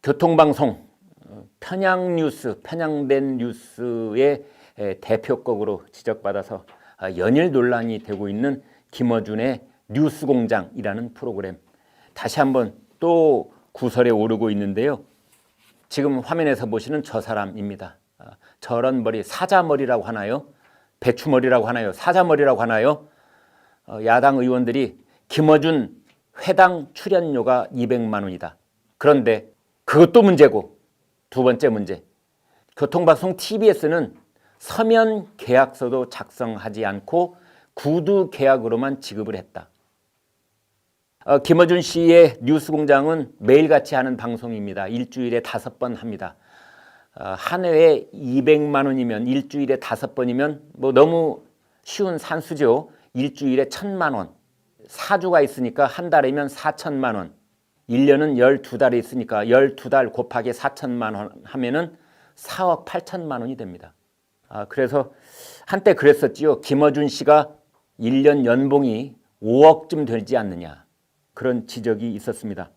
교통방송 편향뉴스, 편향된 뉴스의 대표곡으로 지적받아서 연일 논란이 되고 있는 김어준의 뉴스공장이라는 프로그램, 다시 한번 또 구설에 오르고 있는데요. 지금 화면에서 보시는 저 사람입니다. 저런 머리, 사자머리라고 하나요? 배추머리라고 하나요? 사자머리라고 하나요? 야당 의원들이 김어준 회당 출연료가 200만 원이다. 그런데 그것도 문제고, 두 번째 문제, 교통방송 TBS는 서면 계약서도 작성하지 않고 구두 계약으로만 지급을 했다. 김어준 씨의 뉴스공장은 매일같이 하는 방송입니다. 일주일에 5번 합니다. 한 회에 200만 원이면 일주일에 5번이면 뭐 너무 쉬운 산수죠. 일주일에 1,000만 원. 4주가 있으니까 한 달이면 4천만 원. 1년은 12달이 있으니까 12달 곱하기 4천만 원 하면은 4억 8천만 원이 됩니다. 그래서 한때 그랬었지요. 김어준 씨가 1년 연봉이 5억쯤 되지 않느냐, 그런 지적이 있었습니다.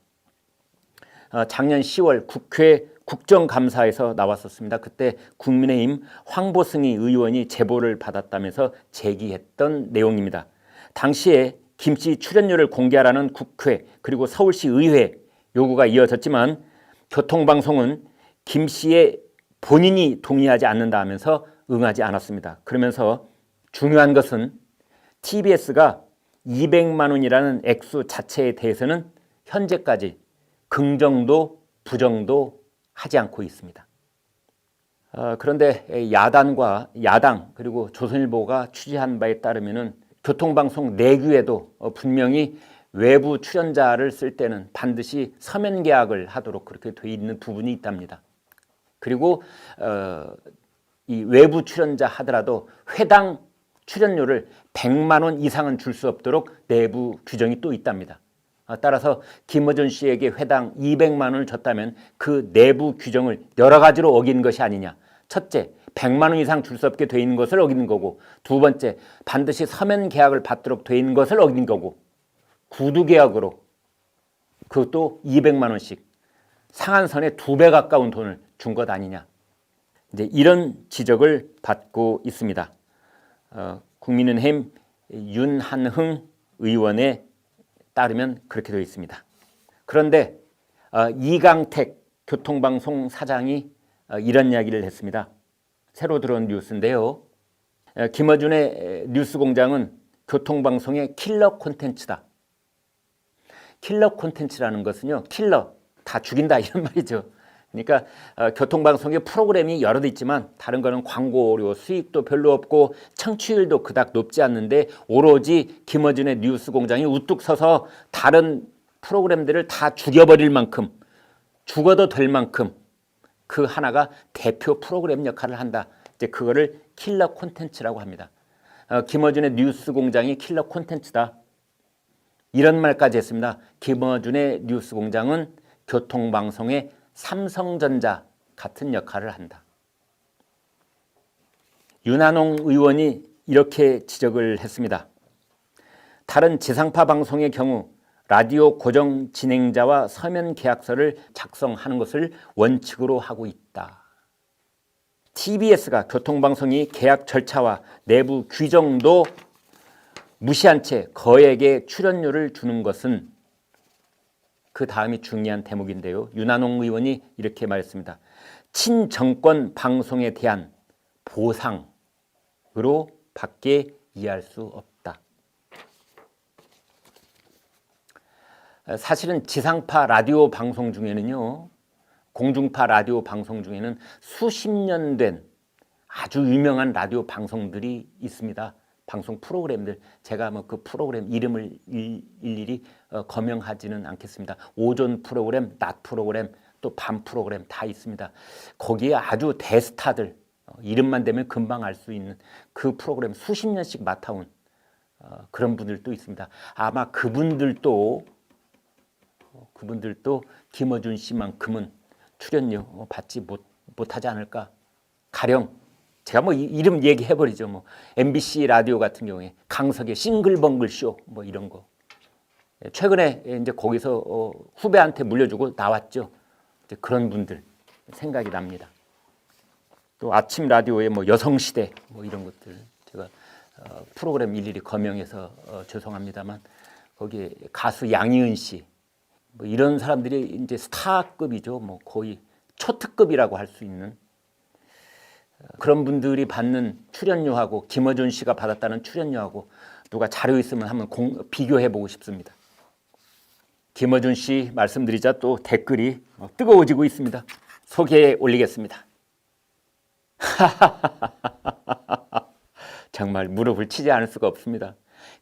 작년 10월 국회 국정감사에서 나왔었습니다. 그때 국민의힘 황보승희 의원이 제보를 받았다면서 제기했던 내용입니다. 당시에 김씨 출연료를 공개하라는 국회 그리고 서울시 의회 요구가 이어졌지만 교통방송은 김씨의 본인이 동의하지 않는다 하면서 응하지 않았습니다. 그러면서 중요한 것은 TBS가 200만 원이라는 액수 자체에 대해서는 현재까지 긍정도 부정도 하지 않고 있습니다. 그런데 야당 그리고 조선일보가 취재한 바에 따르면은 교통방송 내규에도 분명히 외부 출연자를 쓸 때는 반드시 서면 계약을 하도록 그렇게 돼 있는 부분이 있답니다. 그리고 이 외부 출연자 하더라도 회당 출연료를 100만 원 이상은 줄 수 없도록 내부 규정이 또 있답니다. 따라서 김어준 씨에게 회당 200만 원을 줬다면 그 내부 규정을 여러 가지로 어긴 것이 아니냐. 첫째, 100만 원 이상 줄 수 없게 돼 있는 것을 어긴 거고, 두 번째, 반드시 서면 계약을 받도록 돼 있는 것을 어긴 거고, 구두 계약으로 그것도 200만 원씩 상한선에 2배 가까운 돈을 준 것 아니냐. 이제 이런 지적을 받고 있습니다. 국민의힘 윤한흥 의원에 따르면 그렇게 되어 있습니다. 그런데 이강택 교통방송 사장이 이런 이야기를 했습니다. 새로 들어온 뉴스인데요. 김어준의 뉴스공장은 교통방송의 킬러 콘텐츠다. 킬러 콘텐츠라는 것은요, 킬러, 다 죽인다 이런 말이죠. 그러니까 교통방송의 프로그램이 여러 대 있지만 다른 거는 광고료 수익도 별로 없고 청취율도 그닥 높지 않는데 오로지 김어준의 뉴스공장이 우뚝 서서 다른 프로그램들을 다 죽여버릴 만큼, 죽어도 될 만큼 그 하나가 대표 프로그램 역할을 한다. 이제 그거를 킬러 콘텐츠라고 합니다. 김어준의 뉴스공장이 킬러 콘텐츠다. 이런 말까지 했습니다. 김어준의 뉴스공장은 교통방송의 삼성전자 같은 역할을 한다. 윤한홍 의원이 이렇게 지적을 했습니다. 다른 지상파 방송의 경우 라디오 고정 진행자와 서면 계약서를 작성하는 것을 원칙으로 하고 있다. TBS가 교통방송이 계약 절차와 내부 규정도 무시한 채 거액의 출연료를 주는 것은 그 다음이 중요한 대목인데요. 윤한홍 의원이 이렇게 말했습니다. 친정권 방송에 대한 보상으로 밖에 이해할 수 없다. 사실은 지상파 라디오 방송 중에는요, 공중파 라디오 방송 중에는 수십 년 된 아주 유명한 라디오 방송들이 있습니다. 방송 프로그램들, 제가 뭐 그 프로그램 이름을 일일이 거명하지는 않겠습니다. 오전 프로그램, 낮 프로그램, 또 밤 프로그램 다 있습니다. 거기에 아주 대스타들, 이름만 대면 금방 알 수 있는 그 프로그램 수십 년씩 맡아온 그런 분들도 있습니다. 아마 그분들도 김어준 씨만큼은 출연료 받지 못하지 않을까. 가령 제가 뭐 이름 얘기해버리죠. 뭐 MBC 라디오 같은 경우에 강석의 싱글벙글 쇼 뭐 이런 거. 최근에 이제 거기서 후배한테 물려주고 나왔죠. 이제 그런 분들 생각이 납니다. 또 아침 라디오에 뭐 여성시대 뭐 이런 것들 제가 프로그램 일일이 거명해서 죄송합니다만 거기에 가수 양희은 씨 뭐 이런 사람들이 이제 스타급이죠. 뭐 거의 초특급이라고 할 수 있는 그런 분들이 받는 출연료하고 김어준 씨가 받았다는 출연료하고 누가 자료 있으면 한번 비교해 보고 싶습니다. 김어준 씨 말씀드리자 또 댓글이 뜨거워지고 있습니다. 소개해 올리겠습니다. 정말 무릎을 치지 않을 수가 없습니다.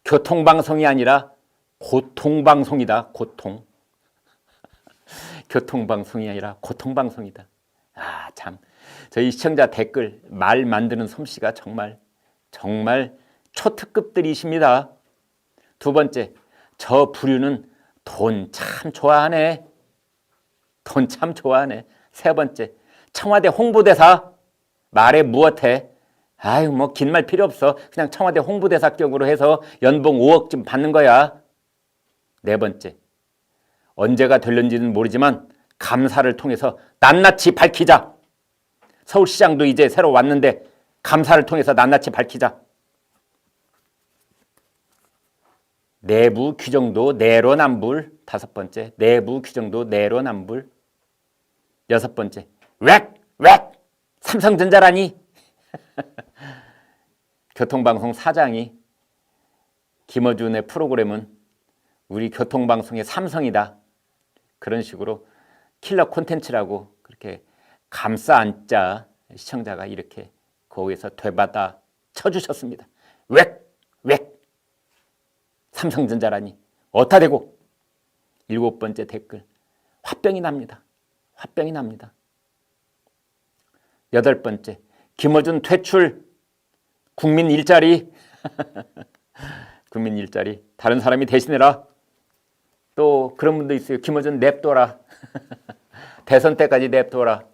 교통방송이 아니라 고통방송이다. 고통. 교통방송이 아니라 고통방송이다. 아, 참. 저희 시청자 댓글 말 만드는 솜씨가 정말 초특급들이십니다. 두 번째, 저 부류는 돈 참 좋아하네. 돈 참 좋아하네. 세 번째, 청와대 홍보대사 말해 무엇해? 아유 뭐 긴 말 필요 없어. 그냥 청와대 홍보대사격으로 해서 연봉 5억 좀 받는 거야. 네 번째, 언제가 될는지는 모르지만 감사를 통해서 낱낱이 밝히자. 서울시장도 이제 새로 왔는데 감사를 통해서 낱낱이 밝히자. 내부 규정도 내로남불. 다섯 번째, 내부 규정도 내로남불. 여섯 번째, 웩 삼성전자라니. 교통방송 사장이 김어준의 프로그램은 우리 교통방송의 삼성이다. 그런 식으로 킬러 콘텐츠라고 그렇게 감싸 안자 시청자가 이렇게 거기에서 되받아 쳐주셨습니다. 웩 삼성전자라니 어따 대고. 일곱 번째 댓글, 화병이 납니다. 화병이 납니다. 여덟 번째, 김어준 퇴출, 국민 일자리. 국민 일자리 다른 사람이 대신해라. 또 그런 분도 있어요. 김어준 냅둬라. 대선 때까지 냅둬라.